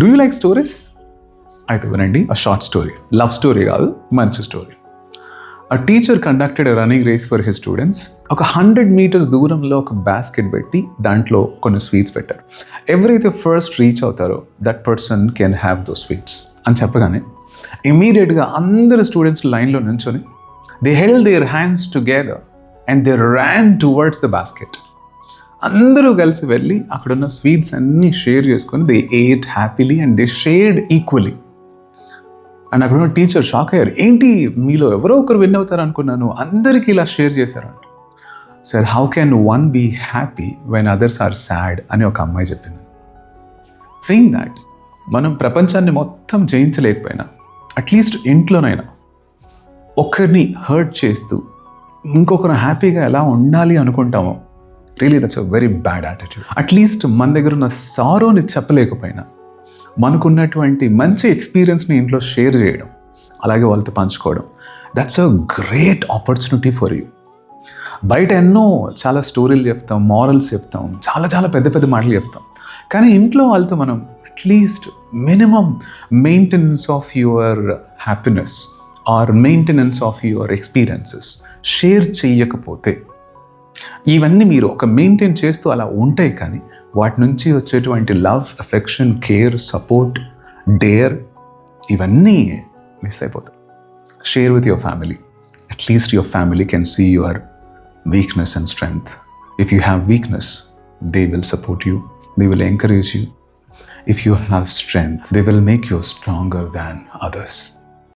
Do you like stories? అయితే వినండి, a short story. Love story కాదు, మంచి story. A teacher conducted a running race for his students. ఒక 100 meters దూరంలో ఒక బాస్కెట్ పెట్టి దాంట్లో కొన్ని స్వీట్స్ పెట్టారు. ఎవరైతే ఫస్ట్ రీచ్ అవుతారో that person can have those sweets అని చెప్పగానే ఇమీడియట్గా అందరు స్టూడెంట్స్ లైన్లో నుంచొని they held their hands together and they ran towards the basket. అందరూ కలిసి వెళ్ళి అక్కడున్న స్వీట్స్ అన్నీ షేర్ చేసుకొని they ate happily and they shared equally. And అక్కడ టీచర్ షాక్ అయ్యారు, ఏంటి మీలో ఎవరో ఒకరు విన్ అవుతారు అనుకున్నాను, అందరికీ ఇలా షేర్ చేశారంట. Sir, how can one be happy when others are sad అని ఒక అమ్మాయి చెప్పింది. సెయింగ్ దాట్ మనం ప్రపంచాన్ని మొత్తం జయించలేకపోయినా అట్లీస్ట్ ఇంట్లోనైనా ఒకరిని హర్ట్ చేస్తూ ఇంకొకరు హ్యాపీగా ఎలా ఉండాలి అనుకుంటామో, really that's a very bad attitude. At least మన దగ్గర ఉన్న సారోని చెప్పలేకపోయినా మనకున్నటువంటి మంచి ఎక్స్పీరియన్స్ని ఇంట్లో షేర్ చేయడం, అలాగే వాళ్ళతో పంచుకోవడం, that's a great opportunity for you. బయట ఎన్నో చాలా స్టోరీలు చెప్తాం, మారల్స్ చెప్తాం, చాలా చాలా పెద్ద పెద్ద మాటలు చెప్తాం, కానీ ఇంట్లో వాళ్ళతో మనం at least minimum maintenance of your happiness are maintenance of your experiences share చేయకపోతే, ఇవన్నీ మీరు ఒక మెయింటైన్ చేస్తూ అలా ఉంటాయి, కానీ వాటి నుంచి వచ్చేటువంటి love, affection, care, support, dare ఇవన్నీ మిస్ అయిపోతాయి. Share with your family. At least your family can see your weakness and strength. If you have weakness, they will support you, they will encourage you. If you have strength, they will make you stronger than others.